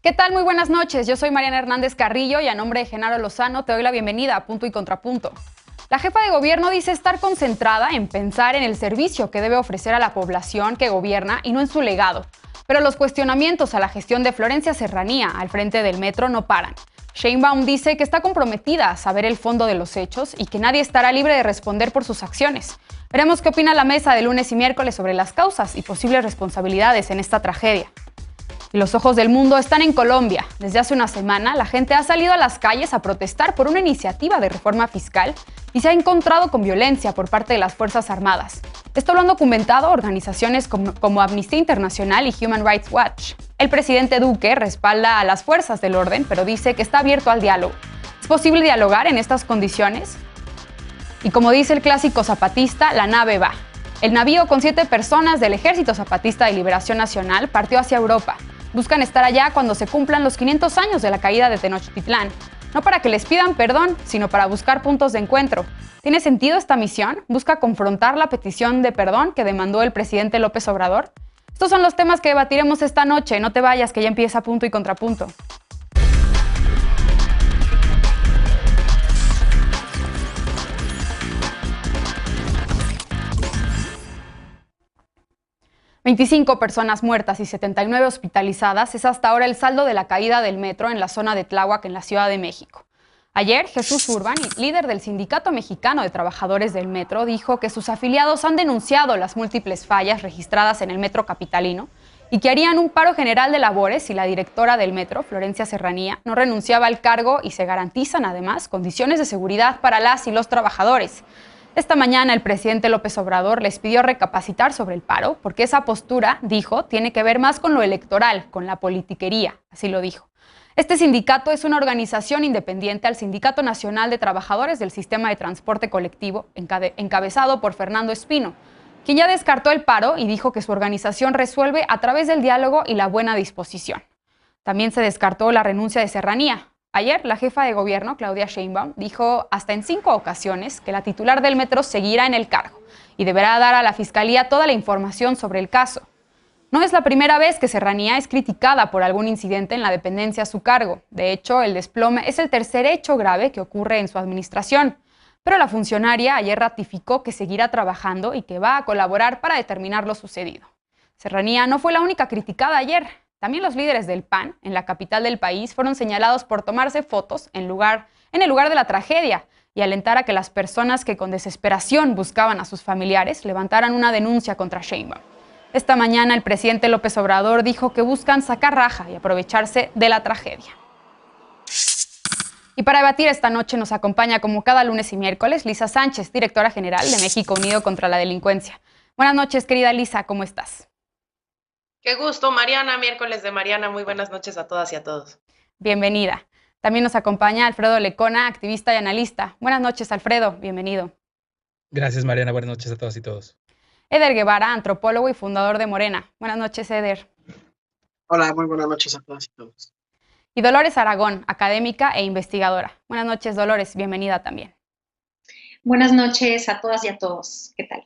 ¿Qué tal? Muy buenas noches. Yo soy Mariana Hernández Carrillo y a nombre de Genaro Lozano te doy la bienvenida a Punto y Contrapunto. La jefa de gobierno dice estar concentrada en pensar en el servicio que debe ofrecer a la población que gobierna y no en su legado. Pero los cuestionamientos a la gestión de Florencia Serranía al frente del metro no paran. Sheinbaum dice que está comprometida a saber el fondo de los hechos y que nadie estará libre de responder por sus acciones. Veremos qué opina la mesa de lunes y miércoles sobre las causas y posibles responsabilidades en esta tragedia. Y los ojos del mundo están en Colombia. Desde hace una semana, la gente ha salido a las calles a protestar por una iniciativa de reforma fiscal y se ha encontrado con violencia por parte de las Fuerzas Armadas. Esto lo han documentado organizaciones como Amnistía Internacional y Human Rights Watch. El presidente Duque respalda a las fuerzas del orden, pero dice que está abierto al diálogo. ¿Es posible dialogar en estas condiciones? Y como dice el clásico zapatista, la nave va. El navío con 7 personas del Ejército Zapatista de Liberación Nacional partió hacia Europa. Buscan estar allá cuando se cumplan los 500 años de la caída de Tenochtitlán. No para que les pidan perdón, sino para buscar puntos de encuentro. ¿Tiene sentido esta misión? ¿Busca confrontar la petición de perdón que demandó el presidente López Obrador? Estos son los temas que debatiremos esta noche. No te vayas, que ya empieza Punto y Contrapunto. «25 personas muertas y 79 hospitalizadas es hasta ahora el saldo de la caída del metro en la zona de Tláhuac, en la Ciudad de México. Ayer, Jesús Urban, líder del Sindicato Mexicano de Trabajadores del Metro, dijo que sus afiliados han denunciado las múltiples fallas registradas en el metro capitalino y que harían un paro general de labores si la directora del metro, Florencia Serranía, no renunciaba al cargo y se garantizan además condiciones de seguridad para las y los trabajadores. Esta mañana el presidente López Obrador les pidió recapacitar sobre el paro porque esa postura, dijo, tiene que ver más con lo electoral, con la politiquería, así lo dijo. Este sindicato es una organización independiente al Sindicato Nacional de Trabajadores del Sistema de Transporte Colectivo, encabezado por Fernando Espino, quien ya descartó el paro y dijo que su organización resuelve a través del diálogo y la buena disposición. También se descartó la renuncia de Serranía. Ayer, la jefa de gobierno, Claudia Sheinbaum, dijo hasta en 5 ocasiones que la titular del metro seguirá en el cargo y deberá dar a la Fiscalía toda la información sobre el caso. No es la primera vez que Serranía es criticada por algún incidente en la dependencia a su cargo. De hecho, el desplome es el tercer hecho grave que ocurre en su administración. Pero la funcionaria ayer ratificó que seguirá trabajando y que va a colaborar para determinar lo sucedido. Serranía no fue la única criticada ayer. También los líderes del PAN, en la capital del país, fueron señalados por tomarse fotos en el lugar de la tragedia y alentar a que las personas que con desesperación buscaban a sus familiares levantaran una denuncia contra Sheinbaum. Esta mañana el presidente López Obrador dijo que buscan sacar raja y aprovecharse de la tragedia. Y para debatir esta noche nos acompaña como cada lunes y miércoles Lisa Sánchez, directora general de México Unido contra la Delincuencia. Buenas noches, querida Lisa, ¿cómo estás? Qué gusto, Mariana, miércoles de Mariana. Muy buenas noches a todas y a todos. Bienvenida. También nos acompaña Alfredo Lecona, activista y analista. Buenas noches, Alfredo, bienvenido. Gracias, Mariana. Buenas noches a todas y todos. Eder Guevara, antropólogo y fundador de Morena. Buenas noches, Eder. Hola, muy buenas noches a todas y todos. Y Dolores Aragón, académica e investigadora. Buenas noches, Dolores, bienvenida también. Buenas noches a todas y a todos. ¿Qué tal?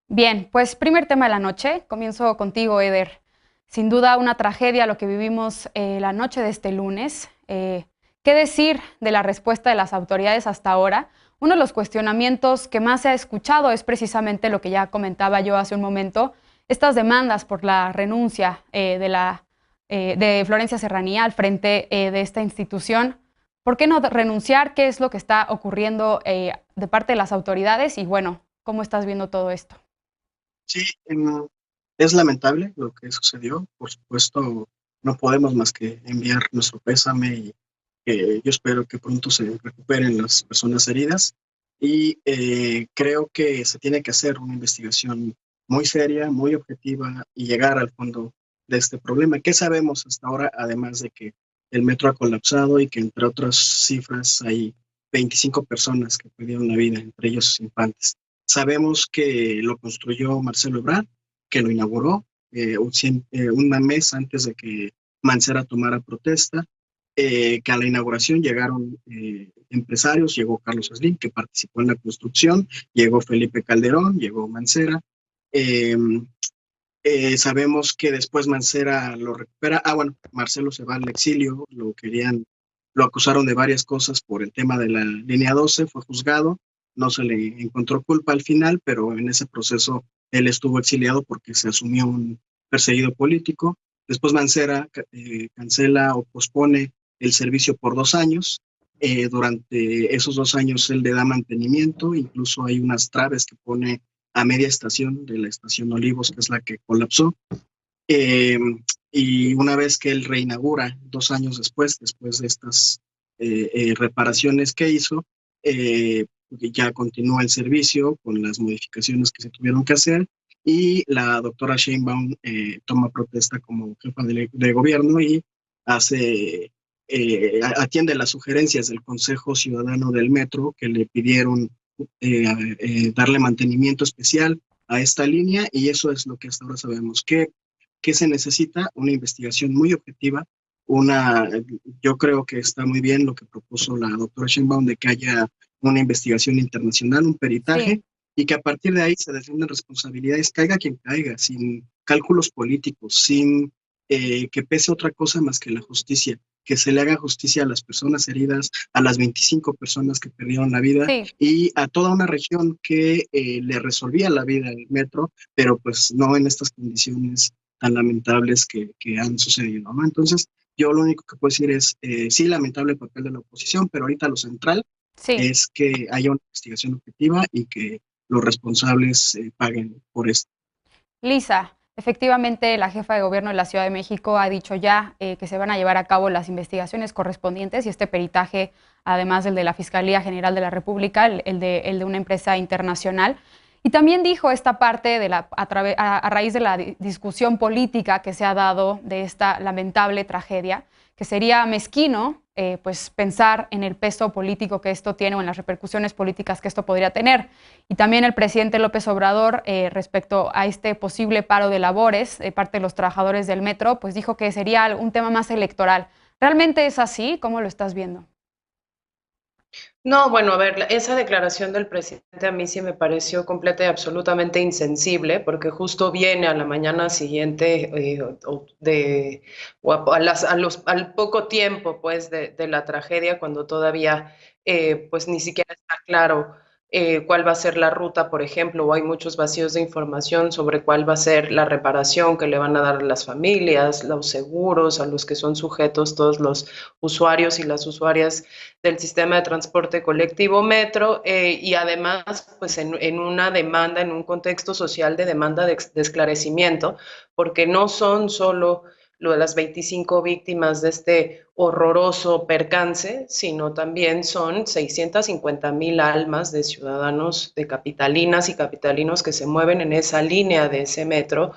Bien, pues primer tema de la noche. Comienzo contigo, Eder. Sin duda una tragedia lo que vivimos la noche de este lunes. ¿Qué decir de la respuesta de las autoridades hasta ahora? Uno de los cuestionamientos que más se ha escuchado es precisamente lo que ya comentaba yo hace un momento, estas demandas por la renuncia de Florencia Serranía al frente de esta institución. ¿Por qué no renunciar? ¿Qué es lo que está ocurriendo de parte de las autoridades? Y bueno, ¿cómo estás viendo todo esto? Sí, es lamentable lo que sucedió. Por supuesto, no podemos más que enviar nuestro pésame y yo espero que pronto se recuperen las personas heridas. Y creo que se tiene que hacer una investigación muy seria, muy objetiva y llegar al fondo de este problema. ¿Qué sabemos hasta ahora, además de que el metro ha colapsado y que entre otras cifras hay 25 personas que perdieron la vida, entre ellos infantes? Sabemos que lo construyó Marcelo Ebrard, que lo inauguró un mes antes de que Mancera tomara protesta, que a la inauguración llegaron empresarios, llegó Carlos Slim, que participó en la construcción, llegó Felipe Calderón, llegó Mancera, Sabemos que después Mancera lo recupera. Bueno, Marcelo se va al exilio, lo acusaron de varias cosas por el tema de la línea 12, fue juzgado, no se le encontró culpa al final, pero en ese proceso él estuvo exiliado porque se asumió un perseguido político. Después Mancera cancela o pospone el servicio por 2 años. Durante esos 2 años él le da mantenimiento, incluso hay unas traves que pone a media estación de la estación Olivos, que es la que colapsó. Y una vez que él reinaugura 2 años después de estas reparaciones que hizo, ya continúa el servicio con las modificaciones que se tuvieron que hacer, y la doctora Sheinbaum toma protesta como jefa de gobierno y atiende las sugerencias del Consejo Ciudadano del Metro, que le pidieron darle mantenimiento especial a esta línea, y eso es lo que hasta ahora sabemos. ¿Qué se necesita? Una investigación muy objetiva. Yo creo que está muy bien lo que propuso la doctora Sheinbaum, de que haya una investigación internacional, un peritaje, y que a partir de ahí se defiendan responsabilidades, caiga quien caiga, sin cálculos políticos, sin que pese otra cosa más que la justicia, que se le haga justicia a las personas heridas, a las 25 personas que perdieron la vida, y a toda una región que le resolvía la vida al metro, pero pues no en estas condiciones tan lamentables que han sucedido, ¿no? Entonces, yo lo único que puedo decir es, sí, lamentable el papel de la oposición, pero ahorita lo central es que haya una investigación objetiva y que los responsables paguen por esto. Lisa, efectivamente la jefa de gobierno de la Ciudad de México ha dicho ya que se van a llevar a cabo las investigaciones correspondientes y este peritaje, además del de la Fiscalía General de la República, el de una empresa internacional. Y también dijo esta parte de a raíz de la discusión política que se ha dado de esta lamentable tragedia, que sería mezquino pues pensar en el peso político que esto tiene o en las repercusiones políticas que esto podría tener. Y también el presidente López Obrador, respecto a este posible paro de labores de parte de los trabajadores del metro, pues dijo que sería un tema más electoral. ¿Realmente es así? ¿Cómo lo estás viendo? No, bueno, a ver, esa declaración del presidente a mí sí me pareció completa y absolutamente insensible, porque justo viene a la mañana siguiente al poco tiempo pues de la tragedia, cuando todavía pues ni siquiera está claro cuál va a ser la ruta, por ejemplo, o hay muchos vacíos de información sobre cuál va a ser la reparación que le van a dar a las familias, los seguros, a los que son sujetos todos los usuarios y las usuarias del sistema de transporte colectivo metro, y además pues en una demanda, en un contexto social de demanda de esclarecimiento, porque no son solo lo de las 25 víctimas de este horroroso percance, sino también son 650,000 almas de ciudadanos, de capitalinas y capitalinos que se mueven en esa línea de ese metro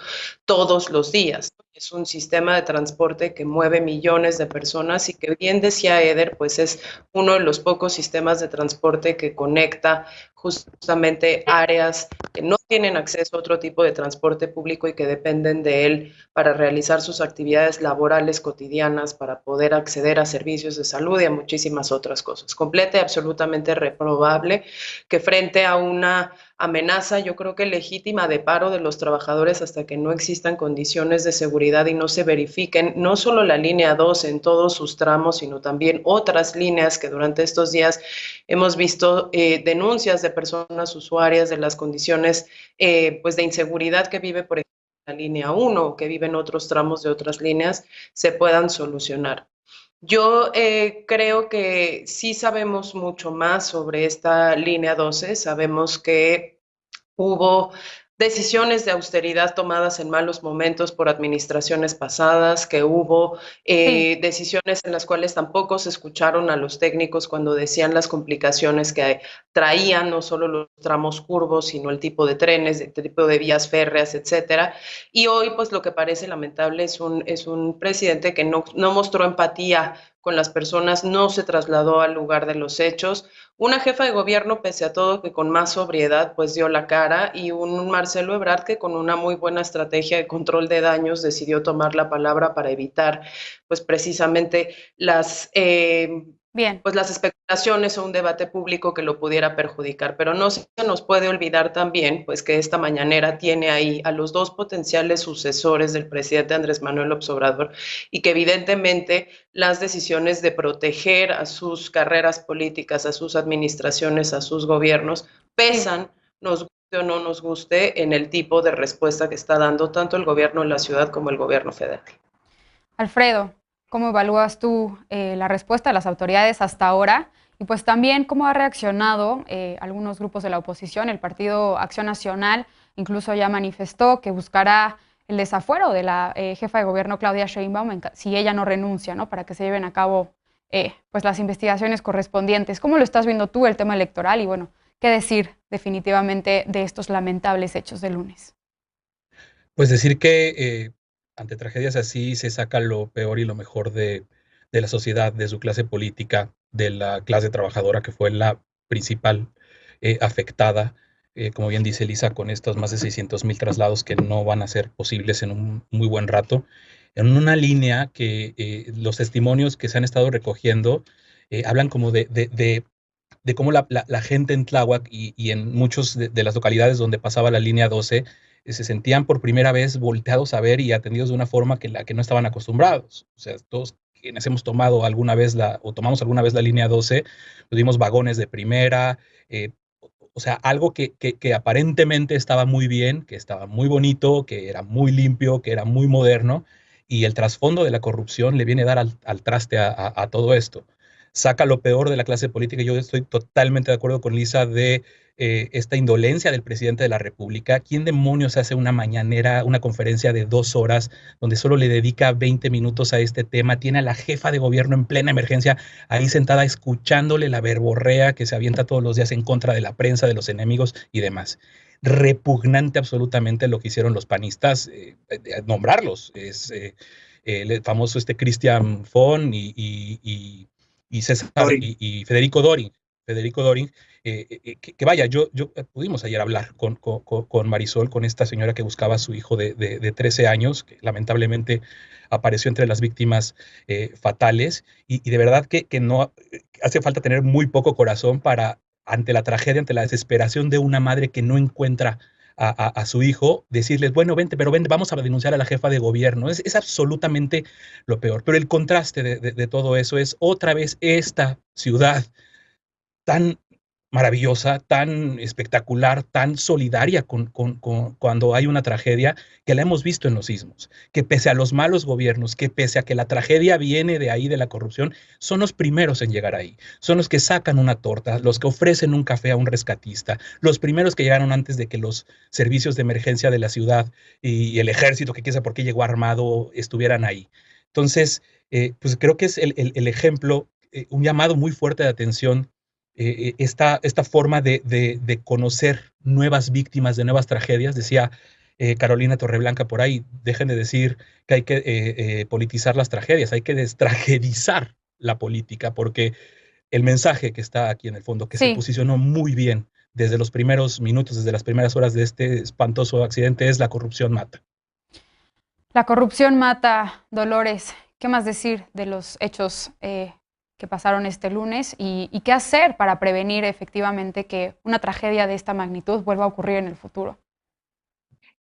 todos los días. Es un sistema de transporte que mueve millones de personas y que, bien decía Eder, pues es uno de los pocos sistemas de transporte que conecta justamente áreas que no tienen acceso a otro tipo de transporte público y que dependen de él para realizar sus actividades laborales cotidianas, para poder acceder a servicios de salud y a muchísimas otras cosas. Completa y absolutamente reprobable que frente a una amenaza, yo creo que legítima, de paro de los trabajadores hasta que no existan condiciones de seguridad y no se verifiquen no solo la línea 2 en todos sus tramos, sino también otras líneas que durante estos días hemos visto denuncias de personas usuarias de las condiciones pues de inseguridad que vive, por ejemplo, la línea 1 o que viven otros tramos de otras líneas, se puedan solucionar. Yo creo que sí sabemos mucho más sobre esta línea 12, sabemos que hubo decisiones de austeridad tomadas en malos momentos por administraciones pasadas, que hubo decisiones en las cuales tampoco se escucharon a los técnicos cuando decían las complicaciones que traían no solo los tramos curvos, sino el tipo de trenes, el tipo de vías férreas, etcétera. Y hoy, pues lo que parece lamentable es un presidente que no mostró empatía con las personas, no se trasladó al lugar de los hechos. Una jefa de gobierno, pese a todo, que con más sobriedad pues dio la cara, y un Marcelo Ebrard que con una muy buena estrategia de control de daños decidió tomar la palabra para evitar pues precisamente las Bien. pues las especulaciones o un debate público que lo pudiera perjudicar. Pero no se nos puede olvidar también, pues que esta mañanera tiene ahí a los dos potenciales sucesores del presidente Andrés Manuel López Obrador y que evidentemente las decisiones de proteger a sus carreras políticas, a sus administraciones, a sus gobiernos, pesan, nos guste o no nos guste, en el tipo de respuesta que está dando tanto el gobierno de la ciudad como el gobierno federal. Alfredo, ¿cómo evalúas tú la respuesta de las autoridades hasta ahora? Y pues también cómo ha reaccionado algunos grupos de la oposición. El Partido Acción Nacional incluso ya manifestó que buscará el desafuero de la jefa de gobierno Claudia Sheinbaum si ella no renuncia, ¿no? Para que se lleven a cabo pues las investigaciones correspondientes. ¿Cómo lo estás viendo tú el tema electoral? Y bueno, ¿qué decir definitivamente de estos lamentables hechos del lunes? Pues decir que ante tragedias así se saca lo peor y lo mejor de la sociedad, de su clase política, de la clase trabajadora, que fue la principal afectada, como bien dice Elisa, con estos más de 600,000 traslados que no van a ser posibles en un muy buen rato, en una línea que los testimonios que se han estado recogiendo hablan como de cómo la gente en Tláhuac y en muchas de las localidades donde pasaba la línea 12 se sentían por primera vez volteados a ver y atendidos de una forma que no estaban acostumbrados. O sea, todos quienes hemos tomado alguna vez tomamos alguna vez la línea 12, pues vimos vagones de primera, o sea, algo que aparentemente estaba muy bien, que estaba muy bonito, que era muy limpio, que era muy moderno, y el trasfondo de la corrupción le viene a dar al traste a todo esto. Saca lo peor de la clase política. Yo estoy totalmente de acuerdo con Lisa de esta indolencia del presidente de la República. ¿Quién demonios hace una mañanera, una conferencia de 2 horas donde solo le dedica 20 minutos a este tema? Tiene a la jefa de gobierno en plena emergencia ahí sentada escuchándole la verborrea que se avienta todos los días en contra de la prensa, de los enemigos y demás. Repugnante absolutamente lo que hicieron los panistas, nombrarlos. Es el famoso Cristian Fon y César y Federico Dorin. Que vaya, yo pudimos ayer hablar con Marisol, con esta señora que buscaba a su hijo de 13 años, que lamentablemente apareció entre las víctimas fatales, y de verdad que no hace falta tener muy poco corazón para, ante la tragedia, ante la desesperación de una madre que no encuentra a su hijo, decirles, bueno, vente, pero vente, vamos a denunciar a la jefa de gobierno. Es absolutamente lo peor. Pero el contraste de todo eso es otra vez esta ciudad tan maravillosa, tan espectacular, tan solidaria cuando hay una tragedia, que la hemos visto en los sismos, que pese a los malos gobiernos, que pese a que la tragedia viene de ahí, de la corrupción, son los primeros en llegar ahí, son los que sacan una torta, los que ofrecen un café a un rescatista, los primeros que llegaron antes de que los servicios de emergencia de la ciudad y el ejército, que quién sabe por qué llegó armado, estuvieran ahí. Entonces, pues creo que es el ejemplo, un llamado muy fuerte de atención, esta forma de conocer nuevas víctimas de nuevas tragedias. Decía Carolina Torreblanca por ahí, dejen de decir que hay que politizar las tragedias, hay que destragedizar la política, porque el mensaje que está aquí en el fondo, que se posicionó muy bien desde los primeros minutos, desde las primeras horas de este espantoso accidente, es: la corrupción mata. La corrupción mata, Dolores. ¿Qué más decir de los hechos que pasaron este lunes y qué hacer para prevenir efectivamente que una tragedia de esta magnitud vuelva a ocurrir en el futuro?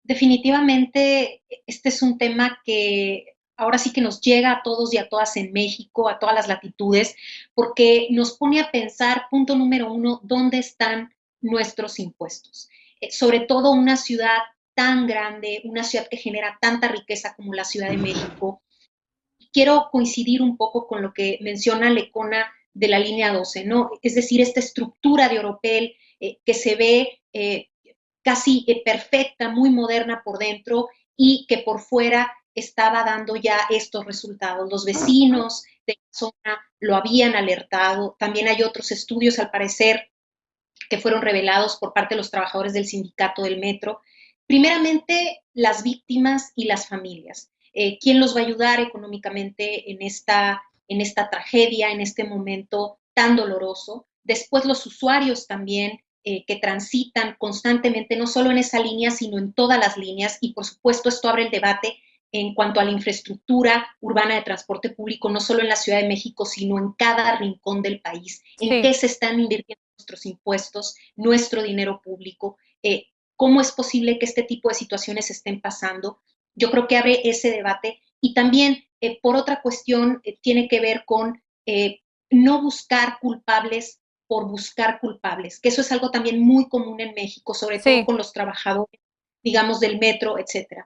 Definitivamente, este es un tema que ahora sí que nos llega a todos y a todas en México, a todas las latitudes, porque nos pone a pensar, punto número uno, ¿dónde están nuestros impuestos? Sobre todo una ciudad tan grande, una ciudad que genera tanta riqueza como la Ciudad de México. Quiero coincidir un poco con lo que menciona Lecona de la línea 12, ¿no? Es decir, esta estructura de Oropel que se ve casi perfecta, muy moderna por dentro y que por fuera estaba dando ya estos resultados. Los vecinos de la zona lo habían alertado. También hay otros estudios, al parecer, que fueron revelados por parte de los trabajadores del sindicato del metro. Primeramente, las víctimas y las familias. ¿Quién los va a ayudar económicamente en esta tragedia, en este momento tan doloroso? Después, los usuarios también que transitan constantemente, no solo en esa línea, sino en todas las líneas. Y, por supuesto, esto abre el debate en cuanto a la infraestructura urbana de transporte público, no solo en la Ciudad de México, sino en cada rincón del país, en qué se están invirtiendo nuestros impuestos, nuestro dinero público, cómo es posible que este tipo de situaciones estén pasando. Yo creo que abre ese debate y también, por otra cuestión, tiene que ver con no buscar culpables por buscar culpables, que eso es algo también muy común en México, sobre todo con los trabajadores, digamos, del metro, etcétera.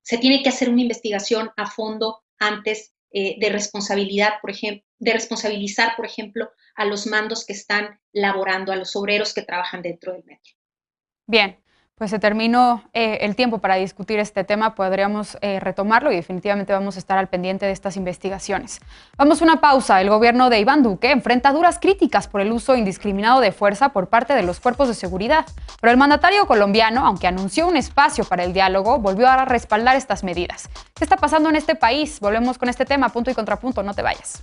Se tiene que hacer una investigación a fondo antes de responsabilidad, por ejemplo, de responsabilizar, por ejemplo, a los mandos que están laborando, a los obreros que trabajan dentro del metro. Bien, pues se terminó el tiempo para discutir este tema, podríamos retomarlo y definitivamente vamos a estar al pendiente de estas investigaciones. Vamos a una pausa. El gobierno de Iván Duque enfrenta duras críticas por el uso indiscriminado de fuerza por parte de los cuerpos de seguridad, pero el mandatario colombiano, aunque anunció un espacio para el diálogo, volvió a respaldar estas medidas. ¿Qué está pasando en este país? Volvemos con este tema, punto y contrapunto, no te vayas.